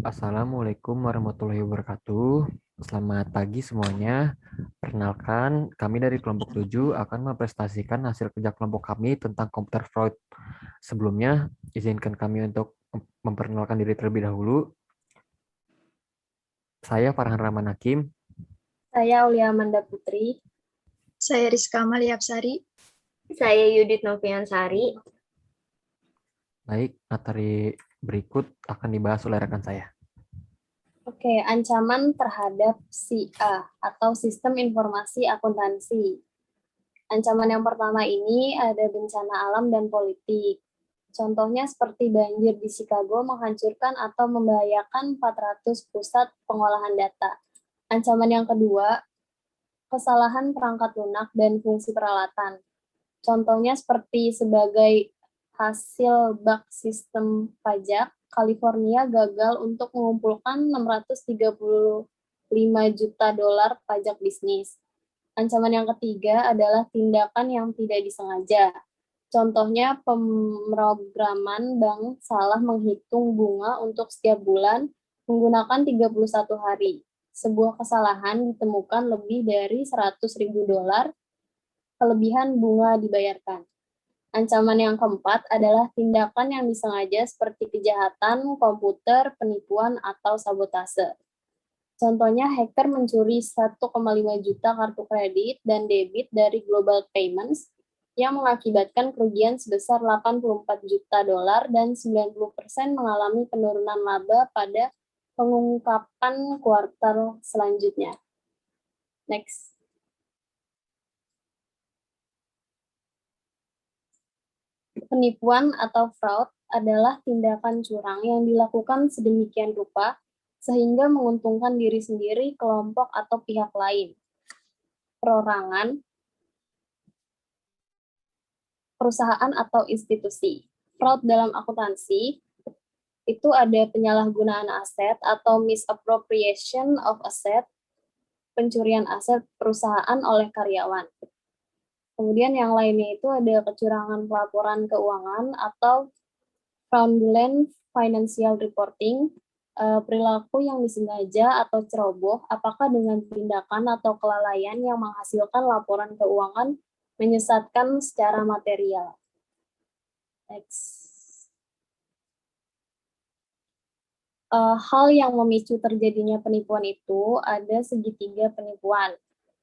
Assalamualaikum warahmatullahi wabarakatuh. Selamat pagi semuanya. Perkenalkan, kami dari kelompok 7 akan mempresentasikan hasil kerja kelompok kami tentang komputer fraud. Sebelumnya, izinkan kami untuk memperkenalkan diri terlebih dahulu. Saya Farhan Rahman Hakim. Saya Aulia Amanda Putri. Saya Rizka Maliapsari. Saya Yudit Noviansari. Baik, materi berikut akan dibahas oleh rekan saya. Oke, ancaman terhadap SIA atau Sistem Informasi Akuntansi. Ancaman yang pertama ini ada bencana alam dan politik. Contohnya seperti banjir di Chicago menghancurkan atau membahayakan 400 pusat pengolahan data. Ancaman yang kedua, kesalahan perangkat lunak dan fungsi peralatan. Contohnya seperti sebagai hasil bug sistem pajak, California gagal untuk mengumpulkan 635 juta dolar pajak bisnis. Ancaman yang ketiga adalah tindakan yang tidak disengaja. Contohnya pemrograman bank salah menghitung bunga untuk setiap bulan menggunakan 31 hari. Sebuah kesalahan ditemukan lebih dari 100.000 dolar kelebihan bunga dibayarkan. Ancaman yang keempat adalah tindakan yang disengaja seperti kejahatan komputer, penipuan, atau sabotase. Contohnya, hacker mencuri 1,5 juta kartu kredit dan debit dari Global Payments yang mengakibatkan kerugian sebesar 84 juta dolar dan 90% mengalami penurunan laba pada pengungkapan kuartal selanjutnya. Next. Penipuan atau fraud adalah tindakan curang yang dilakukan sedemikian rupa sehingga menguntungkan diri sendiri, kelompok, atau pihak lain. Perorangan, perusahaan, atau institusi. Fraud dalam akuntansi itu ada penyalahgunaan aset atau misappropriation of asset, pencurian aset perusahaan oleh karyawan. Kemudian yang lainnya itu ada kecurangan pelaporan keuangan atau fraudulent financial reporting, perilaku yang disengaja atau ceroboh, apakah dengan tindakan atau kelalaian yang menghasilkan laporan keuangan menyesatkan secara material. Next. Hal yang memicu terjadinya penipuan itu ada segitiga penipuan.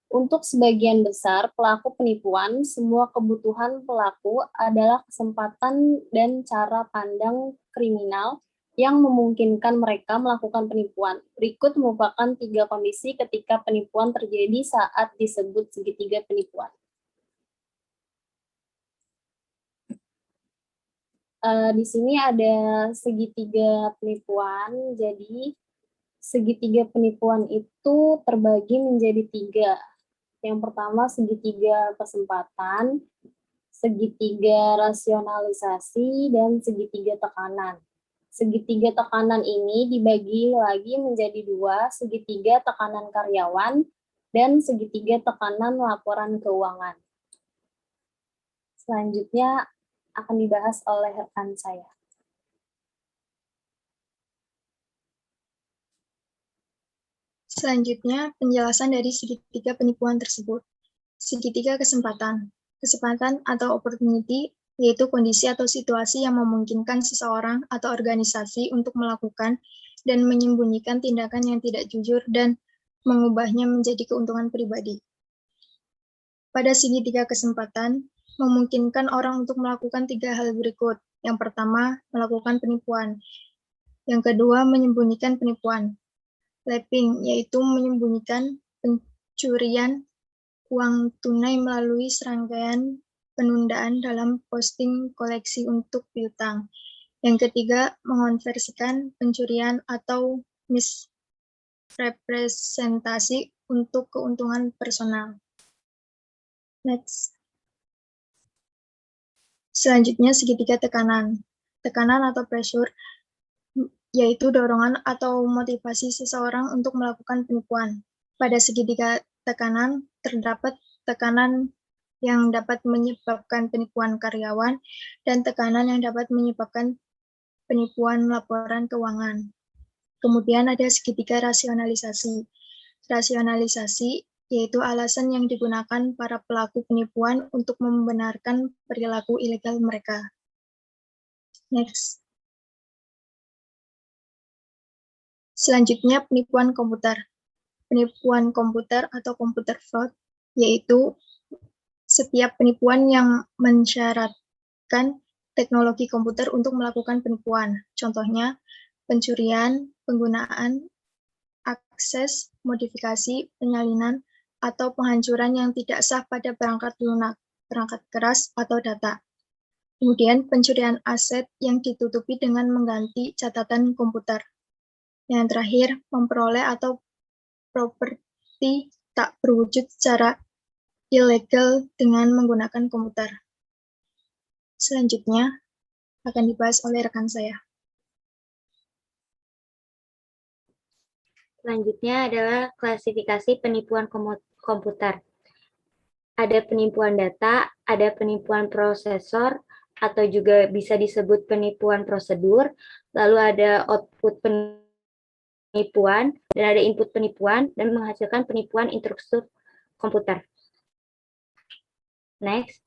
Untuk sebagian besar pelaku penipuan, semua kebutuhan pelaku adalah kesempatan dan cara pandang kriminal yang memungkinkan mereka melakukan penipuan. Berikut merupakan 3 kondisi ketika penipuan terjadi saat disebut segitiga penipuan. Di sini ada segitiga penipuan, jadi segitiga penipuan itu terbagi menjadi 3. Yang pertama segitiga kesempatan, segitiga rasionalisasi, dan segitiga tekanan. Segitiga tekanan ini dibagi lagi menjadi 2, segitiga tekanan karyawan dan segitiga tekanan laporan keuangan. Selanjutnya akan dibahas oleh rekan saya. Selanjutnya, penjelasan dari segitiga penipuan tersebut. Segitiga kesempatan. Kesempatan atau opportunity yaitu kondisi atau situasi yang memungkinkan seseorang atau organisasi untuk melakukan dan menyembunyikan tindakan yang tidak jujur dan mengubahnya menjadi keuntungan pribadi. Pada segitiga kesempatan, memungkinkan orang untuk melakukan 3 hal berikut. Yang pertama, melakukan penipuan. Yang kedua, menyembunyikan penipuan. Lapping, yaitu menyembunyikan pencurian uang tunai melalui serangkaian penundaan dalam posting koleksi untuk piutang. Yang ketiga, mengonversikan pencurian atau misrepresentasi untuk keuntungan personal. Next. Selanjutnya, segitiga tekanan. Tekanan atau pressure yaitu dorongan atau motivasi seseorang untuk melakukan penipuan. Pada segitiga tekanan, terdapat tekanan yang dapat menyebabkan penipuan karyawan dan tekanan yang dapat menyebabkan penipuan laporan keuangan. Kemudian ada segitiga rasionalisasi. Rasionalisasi yaitu alasan yang digunakan para pelaku penipuan untuk membenarkan perilaku ilegal mereka. Next. Selanjutnya, penipuan komputer. Penipuan komputer atau computer fraud yaitu setiap penipuan yang mensyaratkan teknologi komputer untuk melakukan penipuan. Contohnya, pencurian, penggunaan, akses, modifikasi, penyalinan, atau penghancuran yang tidak sah pada perangkat lunak, perangkat keras, atau data. Kemudian, pencurian aset yang ditutupi dengan mengganti catatan komputer. Yang terakhir, memperoleh atau properti tak berwujud secara ilegal dengan menggunakan komputer. Selanjutnya akan dibahas oleh rekan saya. Selanjutnya adalah klasifikasi penipuan komputer. Ada penipuan data, ada penipuan prosesor, atau juga bisa disebut penipuan prosedur, lalu ada output penipuan, dan ada input penipuan, dan menghasilkan penipuan instruktur komputer. Next.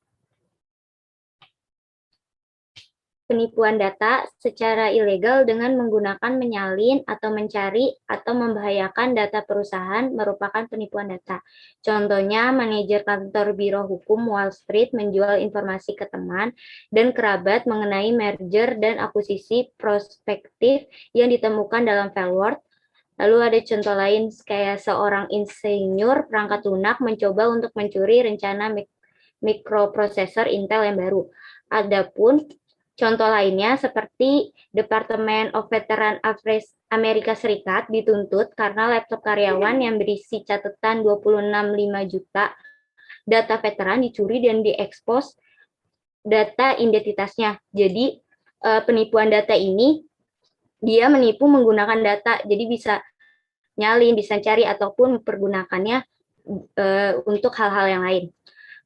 Penipuan data secara ilegal dengan menggunakan menyalin atau mencari atau membahayakan data perusahaan merupakan penipuan data. Contohnya, manajer kantor Biro Hukum Wall Street menjual informasi ke teman dan kerabat mengenai merger dan akuisisi prospektif yang ditemukan dalam file Word. Lalu ada contoh lain kayak seorang insinyur perangkat lunak mencoba untuk mencuri rencana mikroprosesor Intel yang baru. Adapun contoh lainnya seperti Department of Veteran Affairs Amerika Serikat dituntut karena laptop karyawan yang berisi catatan 26,5 juta data veteran dicuri dan diekspos data identitasnya. Jadi penipuan data ini dia menipu menggunakan data, jadi bisa nyalin, bisa cari ataupun mempergunakannya untuk hal-hal yang lain.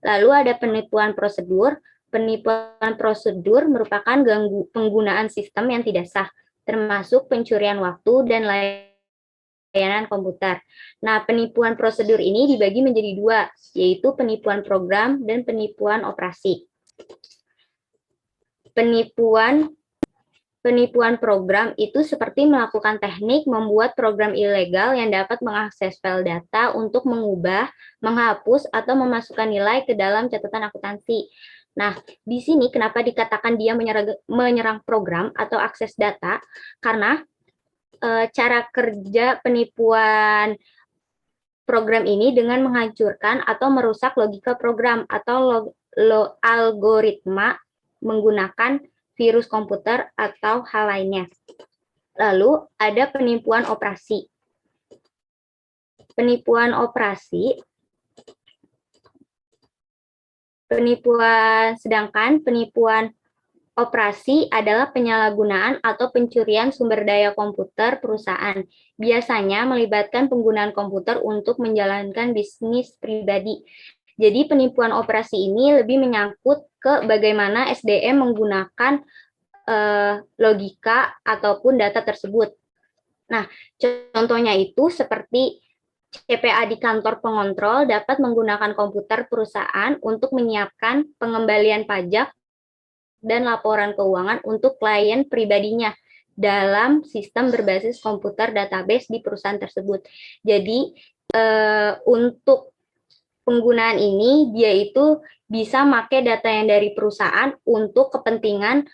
Lalu ada penipuan prosedur. Penipuan prosedur merupakan penggunaan sistem yang tidak sah, termasuk pencurian waktu dan layanan komputer. Nah, penipuan prosedur ini dibagi menjadi dua, yaitu penipuan program dan penipuan operasi. Penipuan program itu seperti melakukan teknik membuat program ilegal yang dapat mengakses file data untuk mengubah, menghapus, atau memasukkan nilai ke dalam catatan akuntansi. Nah, di sini kenapa dikatakan dia menyerang program atau akses data? Karena cara kerja penipuan program ini dengan menghancurkan atau merusak logika program atau algoritma menggunakan virus komputer atau hal lainnya. Lalu ada penipuan operasi. Sedangkan penipuan operasi adalah penyalahgunaan atau pencurian sumber daya komputer perusahaan. Biasanya melibatkan penggunaan komputer untuk menjalankan bisnis pribadi. Jadi penipuan operasi ini lebih menyangkut ke bagaimana SDM menggunakan logika ataupun data tersebut. Nah, contohnya itu seperti CPA di kantor pengontrol dapat menggunakan komputer perusahaan untuk menyiapkan pengembalian pajak dan laporan keuangan untuk klien pribadinya dalam sistem berbasis komputer database di perusahaan tersebut. Jadi, untuk penggunaan ini, dia itu bisa pakai data yang dari perusahaan untuk kepentingan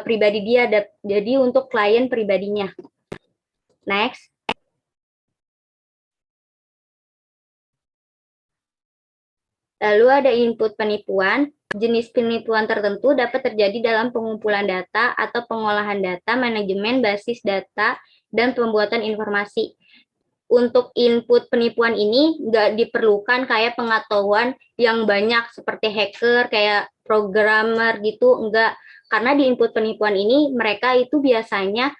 pribadi dia, jadi untuk klien pribadinya. Next. Lalu ada input penipuan. Jenis penipuan tertentu dapat terjadi dalam pengumpulan data atau pengolahan data, manajemen basis data, dan pembuatan informasi. Untuk input penipuan ini nggak diperlukan kayak pengetahuan yang banyak seperti hacker, kayak programmer gitu, enggak. Karena di input penipuan ini mereka itu biasanya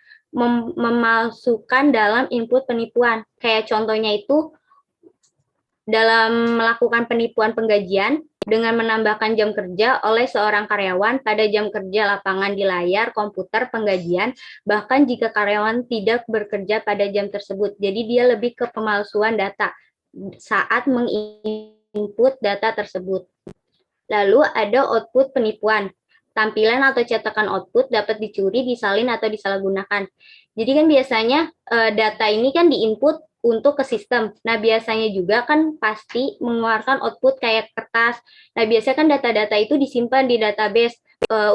memalsukan dalam input penipuan. Kayak contohnya itu dalam melakukan penipuan penggajian, dengan menambahkan jam kerja oleh seorang karyawan pada jam kerja lapangan di layar komputer penggajian, bahkan jika karyawan tidak bekerja pada jam tersebut. Jadi dia lebih ke pemalsuan data saat menginput data tersebut. Lalu ada output penipuan. Tampilan atau cetakan output dapat dicuri, disalin, atau disalahgunakan. Jadi kan biasanya data ini kan diinput untuk ke sistem. Nah, biasanya juga kan pasti mengeluarkan output kayak kertas. Nah, biasanya kan data-data itu disimpan di database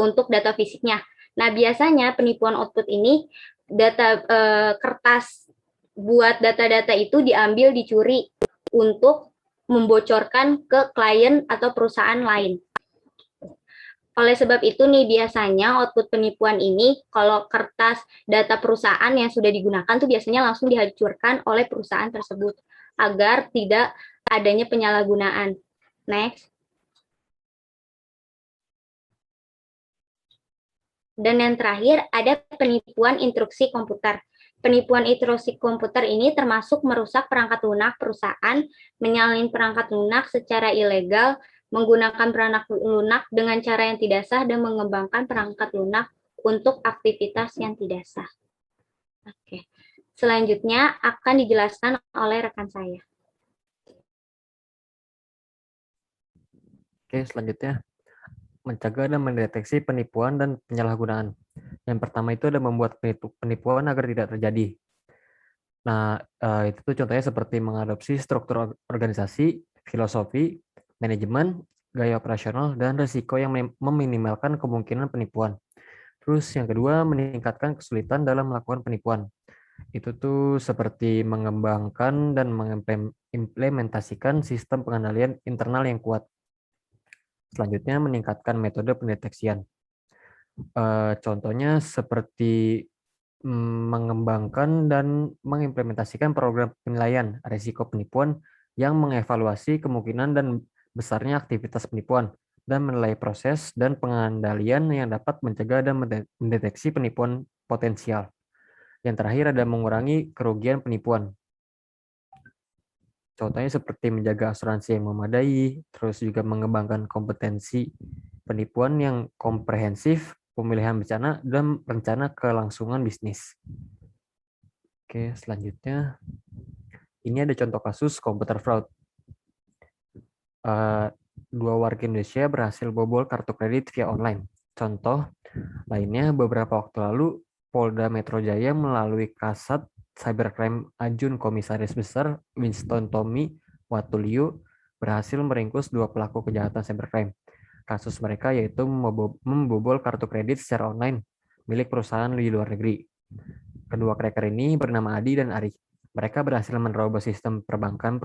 untuk data fisiknya. Nah, biasanya penipuan output ini data kertas buat data-data itu diambil, dicuri untuk membocorkan ke klien atau perusahaan lain. Oleh sebab itu nih biasanya output penipuan ini kalau kertas data perusahaan yang sudah digunakan tuh biasanya langsung dihancurkan oleh perusahaan tersebut agar tidak adanya penyalahgunaan. Next. Dan yang terakhir ada penipuan instruksi komputer. Penipuan instruksi komputer ini termasuk merusak perangkat lunak perusahaan, menyalin perangkat lunak secara ilegal, menggunakan perangkat lunak dengan cara yang tidak sah, dan mengembangkan perangkat lunak untuk aktivitas yang tidak sah. Oke. Selanjutnya akan dijelaskan oleh rekan saya. Oke, selanjutnya mencegah dan mendeteksi penipuan dan penyalahgunaan. Yang pertama itu ada membuat penipuan agar tidak terjadi. Nah, itu tuh contohnya seperti mengadopsi struktur organisasi, filosofi, manajemen, gaya operasional, dan risiko yang meminimalkan kemungkinan penipuan. Terus yang kedua, meningkatkan kesulitan dalam melakukan penipuan. Itu tuh seperti mengembangkan dan mengimplementasikan sistem pengendalian internal yang kuat. Selanjutnya, meningkatkan metode pendeteksian. Contohnya seperti mengembangkan dan mengimplementasikan program penilaian risiko penipuan yang mengevaluasi kemungkinan dan besarnya aktivitas penipuan dan menilai proses dan pengendalian yang dapat mencegah dan mendeteksi penipuan potensial. Yang terakhir ada mengurangi kerugian penipuan. Contohnya seperti menjaga asuransi yang memadai, terus juga mengembangkan kompetensi penipuan yang komprehensif, pemilihan bencana, dan rencana kelangsungan bisnis. Oke, selanjutnya. Ini ada contoh kasus komputer fraud. Dua warga Indonesia berhasil bobol kartu kredit via online. Contoh lainnya, beberapa waktu lalu, Polda Metro Jaya melalui Kasat Cybercrime Ajun Komisaris Besar Winston Tommy Watulio berhasil meringkus dua pelaku kejahatan cybercrime. Kasus mereka yaitu membobol kartu kredit secara online milik perusahaan di luar negeri. Kedua cracker ini bernama Adi dan Ari. Mereka berhasil menerobos sistem perbankan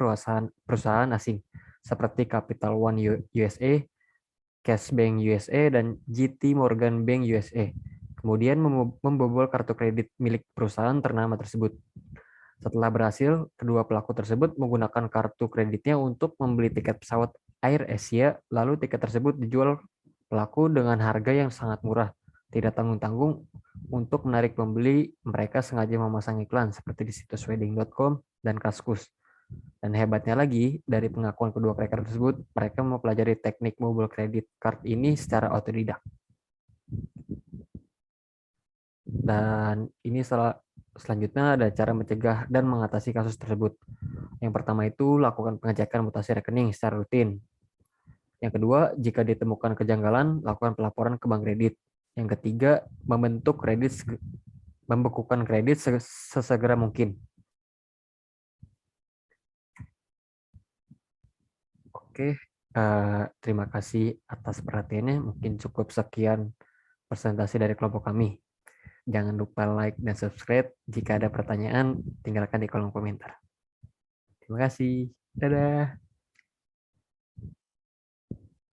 perusahaan asing seperti Capital One USA, Cash Bank USA, dan JT Morgan Bank USA. Kemudian membobol kartu kredit milik perusahaan ternama tersebut. Setelah berhasil, kedua pelaku tersebut menggunakan kartu kreditnya untuk membeli tiket pesawat Air Asia, lalu tiket tersebut dijual pelaku dengan harga yang sangat murah, tidak tanggung-tanggung. Untuk menarik pembeli, mereka sengaja memasang iklan seperti di situs wedding.com dan Kaskus. Dan hebatnya lagi, dari pengakuan kedua cracker tersebut, mereka mempelajari teknik mobile credit card ini secara otodidak. Dan ini selanjutnya ada cara mencegah dan mengatasi kasus tersebut. Yang pertama itu lakukan pengecekan mutasi rekening secara rutin. Yang kedua, jika ditemukan kejanggalan, lakukan pelaporan ke bank kredit. Yang ketiga, membekukan kredit sesegera mungkin. Oke, terima kasih atas perhatiannya. Mungkin cukup sekian presentasi dari kelompok kami. Jangan lupa like dan subscribe. Jika ada pertanyaan, tinggalkan di kolom komentar. Terima kasih. Dadah.